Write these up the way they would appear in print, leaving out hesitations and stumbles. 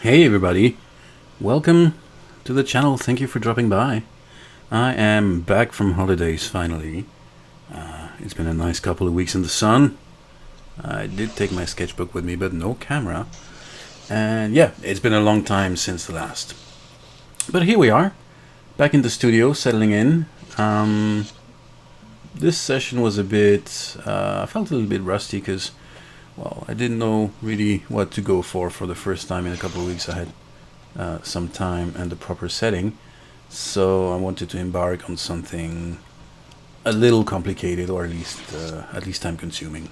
Hey everybody, welcome to the channel. Thank you for dropping by. I am back from holidays finally. It's been a nice couple of weeks in the sun. I did take my sketchbook with me, but no camera. And yeah, it's been a long time since the last. But here we are, back in the studio, settling in. This session was a bit, I felt a little bit rusty because, well, I didn't know really what to go for the first time in a couple of weeks. I had some time and the proper setting. So I wanted to embark on something a little complicated, or at least time consuming.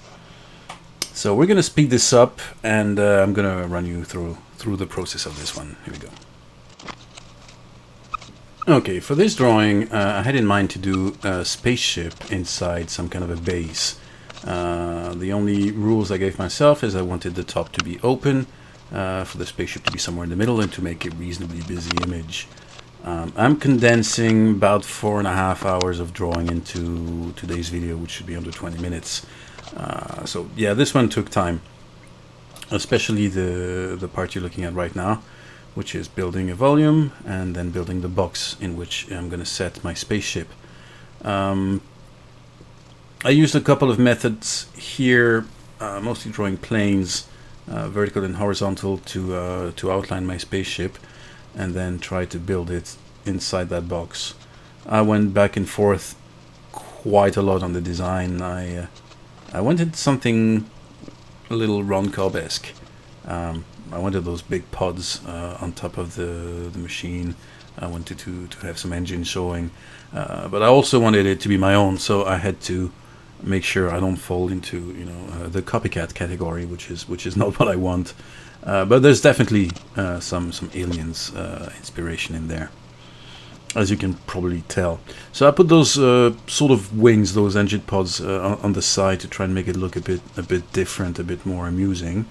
So we're gonna speed this up, and I'm gonna run you through the process of this one. Here we go. Okay, for this drawing, I had in mind to do a spaceship inside some kind of a base. The only rules I gave myself is I wanted the top to be open, for the spaceship to be somewhere in the middle, and to make a reasonably busy image. I'm condensing about 4.5 hours of drawing into today's video, which should be under 20 minutes. So yeah, this one took time, especially the part you're looking at right now, which is building a volume and then building the box in which I'm going to set my spaceship. I used a couple of methods here, mostly drawing planes, vertical and horizontal, to outline my spaceship, and then try to build it inside that box. I went back and forth quite a lot on the design. I wanted something a little Ron Cobb-esque. I wanted those big pods on top of the machine. I wanted to have some engine showing, but I also wanted it to be my own, so I had to make sure I don't fall into the copycat category, which is not what I want. But there's definitely some aliens inspiration in there, as you can probably tell. So I put those sort of wings, those engine pods, on the side to try and make it look a bit different, a bit more amusing.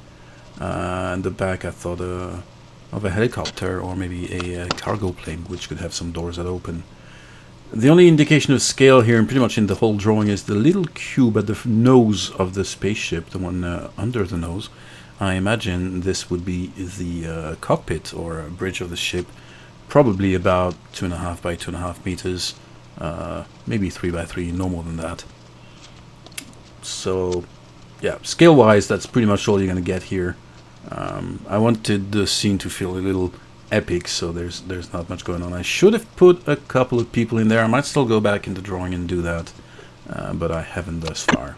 And the back, I thought of a helicopter or maybe a cargo plane, which could have some doors that open. The only indication of scale here, and pretty much in the whole drawing, is the little cube at the nose of the spaceship, the one under the nose. I imagine this would be the cockpit or a bridge of the ship, probably about 2.5 by 2.5 meters, maybe 3 by 3, no more than that. So yeah, scale-wise, that's pretty much all you're going to get here. I wanted the scene to feel a little epic, so there's not much going on. I should have put a couple of people in there. I might still go back into drawing and do that, but I haven't thus far.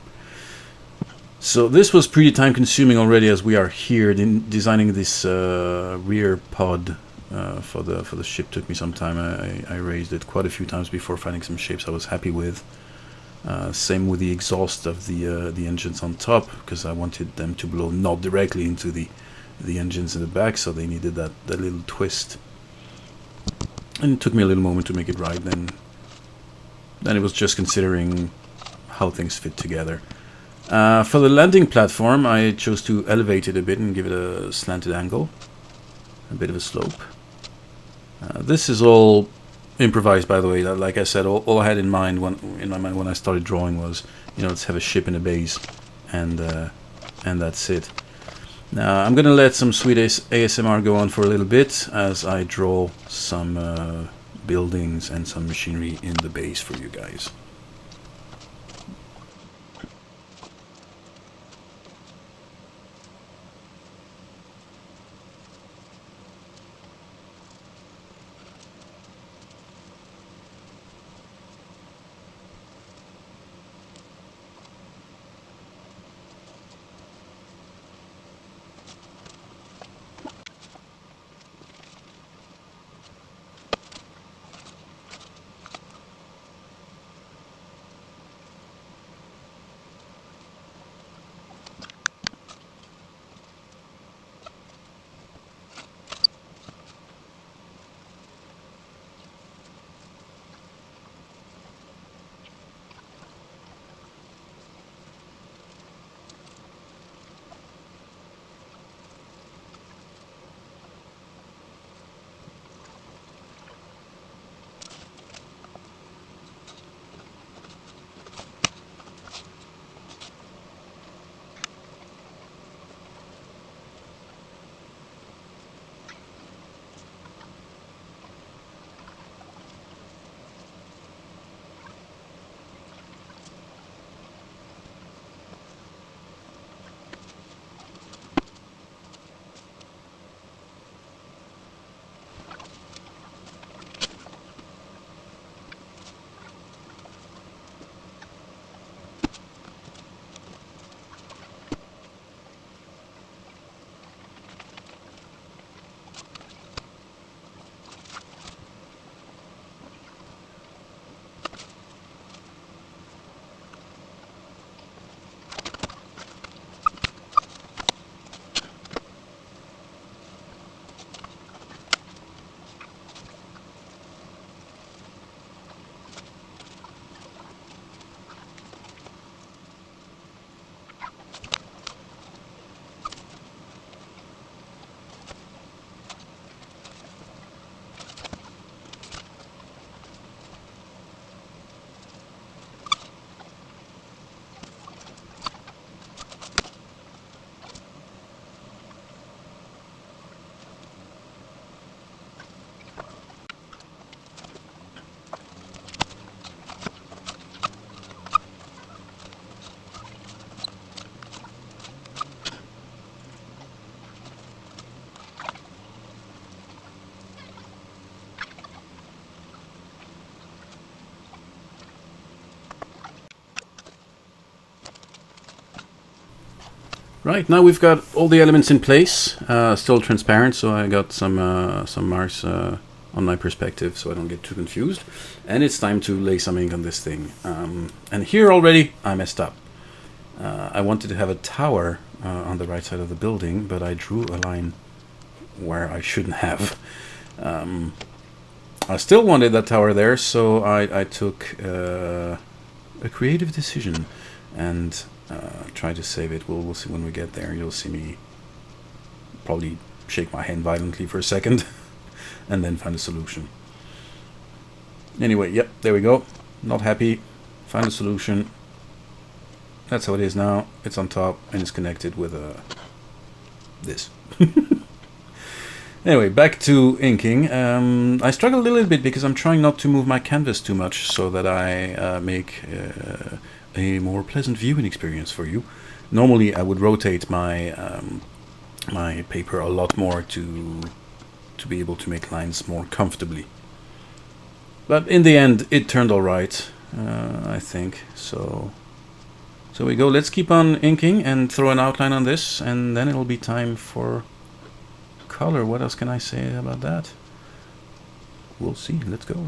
So this was pretty time consuming already, as we are here. Designing this rear pod for the ship took me some time. I raised it quite a few times before finding some shapes I was happy with. Same with the exhaust of the engines on top, because I wanted them to blow not directly into the engines in the back, so they needed that little twist. And it took me a little moment to make it right. Then it was just considering how things fit together. For the landing platform, I chose to elevate it a bit and give it a slanted angle, a bit of a slope. This is all improvised, by the way. Like I said, all I had in my mind when I started drawing was, let's have a ship in a base, and that's it. Now I'm gonna let some sweet ASMR go on for a little bit as I draw some buildings and some machinery in the base for you guys. Right, now we've got all the elements in place, still transparent, so I got some marks on my perspective so I don't get too confused. And it's time to lay some ink on this thing. And here already I messed up. I wanted to have a tower on the right side of the building, but I drew a line where I shouldn't have. I still wanted that tower there, so I took a creative decision and try to save it. We'll see when we get there. You'll see me probably shake my hand violently for a second and then find a solution. Anyway, yep, there we go. Not happy. Find a solution. That's how it is now. It's on top and it's connected with this. Anyway, back to inking. I struggle a little bit because I'm trying not to move my canvas too much so that I make a more pleasant viewing experience for you. Normally I would rotate my my paper a lot more to be able to make lines more comfortably. But in the end it turned alright, I think. So we go. Let's keep on inking and throw an outline on this, and then it'll be time for color. What else can I say about that? We'll see. Let's go.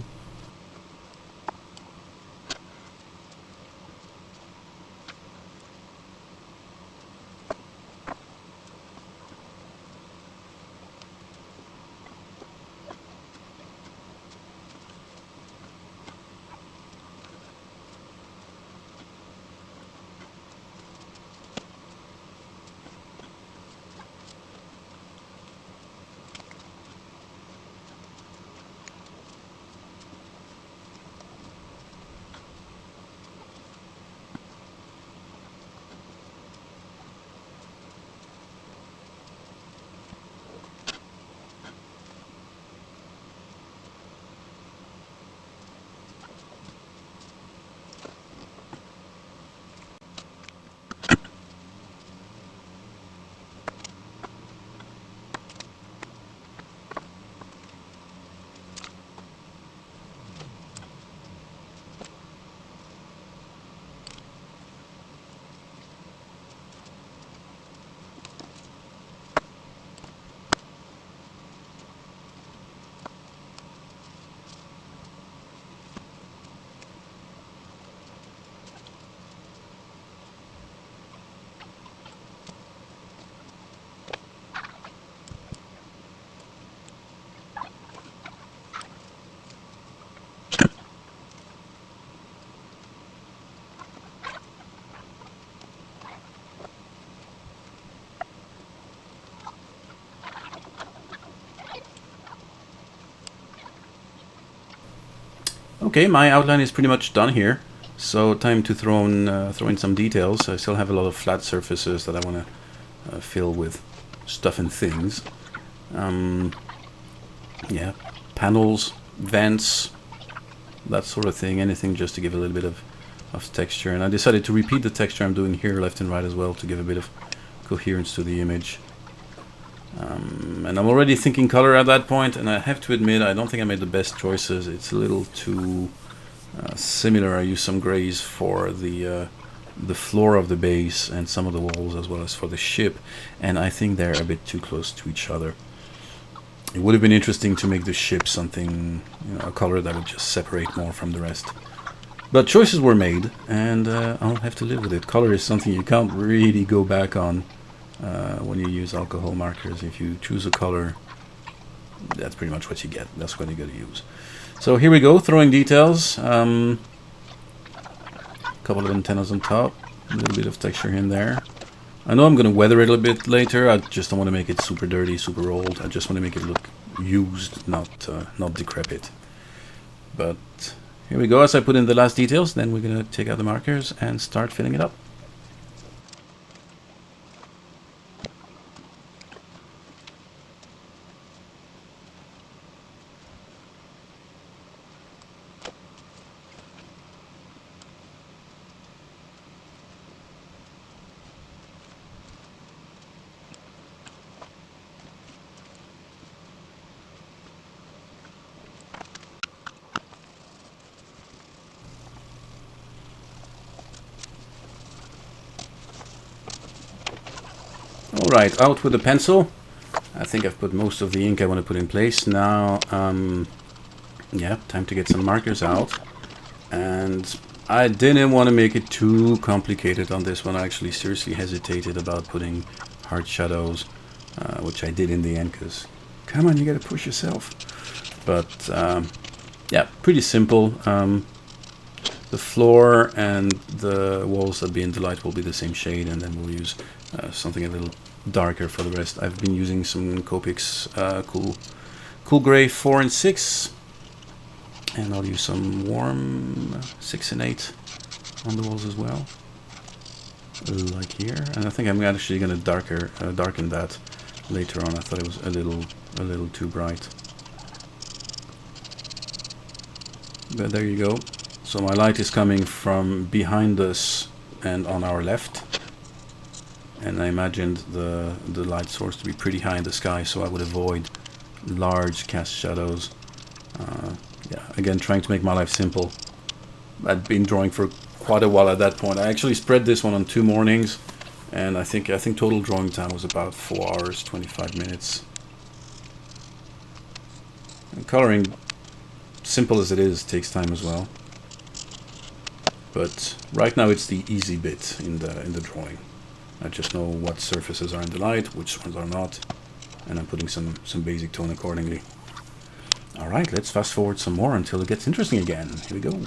Okay, my outline is pretty much done here, so time to throw in some details. I still have a lot of flat surfaces that I want to fill with stuff and things. Yeah, panels, vents, that sort of thing, anything just to give a little bit of texture. And I decided to repeat the texture I'm doing here left and right as well to give a bit of coherence to the image. And I'm already thinking color at that point, and I have to admit I don't think I made the best choices. It's a little too similar. I used some grays for the floor of the base and some of the walls as well as for the ship, and I think they're a bit too close to each other. It would have been interesting to make the ship something, you know, a color that would just separate more from the rest. But choices were made, and I'll have to live with it. Color is something you can't really go back on. When you use alcohol markers, if you choose a color, that's pretty much what you get. That's what you got to use. So here we go, throwing details. A couple of antennas on top, a little bit of texture in there. I know I'm going to weather it a bit later. I just don't want to make it super dirty, super old. I just want to make it look used, not decrepit. But here we go. As I put in the last details, then we're going to take out the markers and start filling it up. Alright, out with the pencil. I think I've put most of the ink I want to put in place. Now, yeah, time to get some markers out. And I didn't want to make it too complicated on this one. I actually seriously hesitated about putting hard shadows, which I did in the end, because, come on, you gotta push yourself. But, yeah, pretty simple. The floor and the walls that be in the light will be the same shade, and then we'll use something a little darker for the rest. I've been using some Copics cool gray 4 and 6, and I'll use some warm 6 and 8 on the walls as well, like here. And I think I'm actually going to darken that later on. I thought it was a little too bright, but there you go. So my light is coming from behind us and on our left, and I imagined the light source to be pretty high in the sky, so I would avoid large cast shadows. Yeah, again, trying to make my life simple. I'd been drawing for quite a while at that point. I actually spread this one on 2 mornings, and I think total drawing time was about 4 hours 25 minutes. And coloring, simple as it is, takes time as well. But right now it's the easy bit in the drawing. I just know what surfaces are in the light, which ones are not, and I'm putting some basic tone accordingly. Alright, let's fast forward some more until it gets interesting again. Here we go.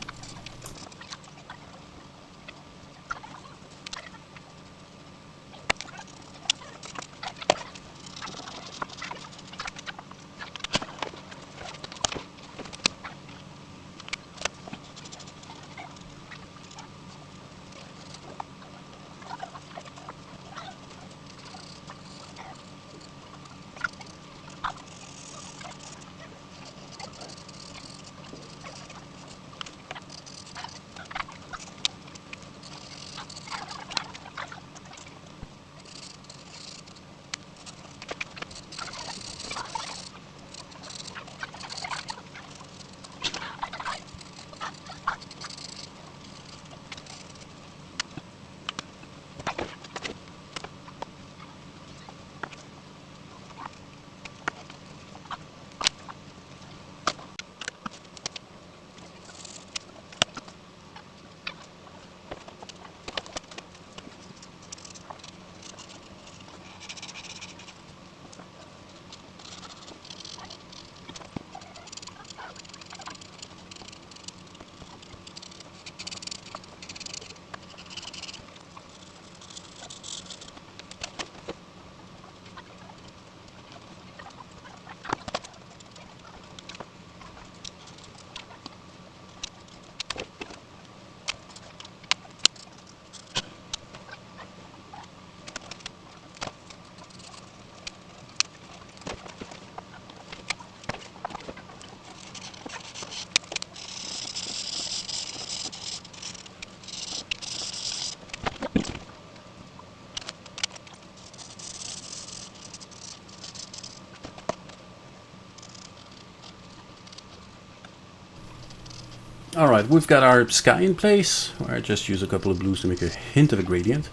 Alright, we've got our sky in place, where I just use a couple of blues to make a hint of a gradient.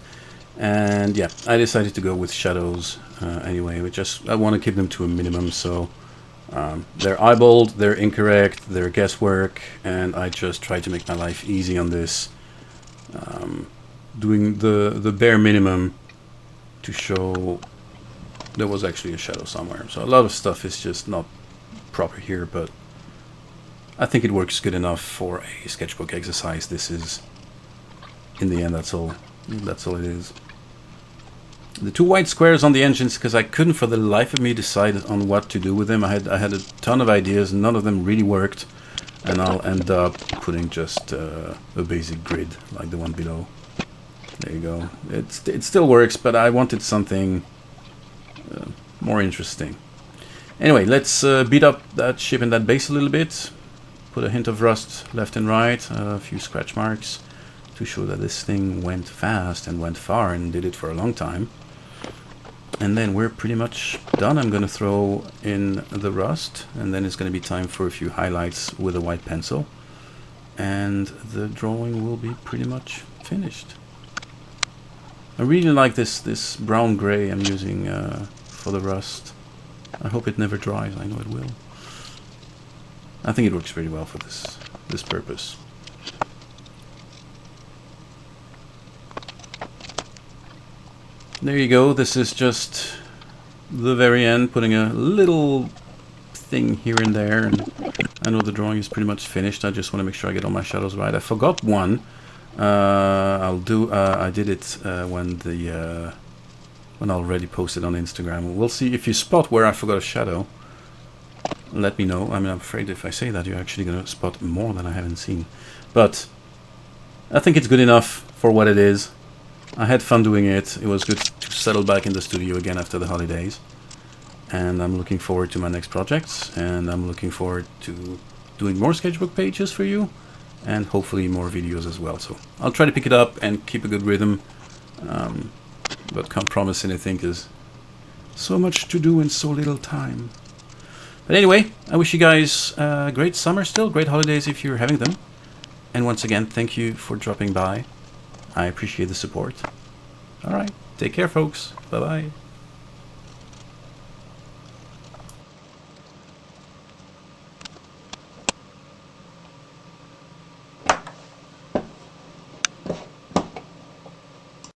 And yeah, I decided to go with shadows anyway, I want to keep them to a minimum, so they're eyeballed, they're incorrect, they're guesswork, and I just try to make my life easy on this, doing the bare minimum to show there was actually a shadow somewhere. So a lot of stuff is just not proper here, but I think it works good enough for a sketchbook exercise. This is, in the end, that's all it is. The 2 white squares on the engines, because I couldn't for the life of me decide on what to do with them. I had a ton of ideas, none of them really worked, and I'll end up putting just a basic grid like the one below. There you go. It still works, but I wanted something more interesting. Anyway, let's beat up that ship and that base a little bit. Put a hint of rust left and right, a few scratch marks to show that this thing went fast and went far and did it for a long time. And then we're pretty much done. I'm going to throw in the rust, and then it's going to be time for a few highlights with a white pencil. And the drawing will be pretty much finished. I really like this brown gray I'm using for the rust. I hope it never dries. I know it will. I think it works pretty well for this purpose. There you go. This is just the very end, putting a little thing here and there, and I know the drawing is pretty much finished. I just want to make sure I get all my shadows right. I forgot one. I did it when I already posted on Instagram. We'll see if you spot where I forgot a shadow. Let me know. I mean, I'm afraid if I say that, you're actually going to spot more than I haven't seen. But I think it's good enough for what it is. I had fun doing it. It was good to settle back in the studio again after the holidays. And I'm looking forward to my next projects. And I'm looking forward to doing more sketchbook pages for you. And hopefully more videos as well. So I'll try to pick it up and keep a good rhythm. But can't promise anything because so much to do in so little time. But anyway, I wish you guys a great summer still, great holidays if you're having them. And once again, thank you for dropping by. I appreciate the support. Alright, take care folks. Bye bye.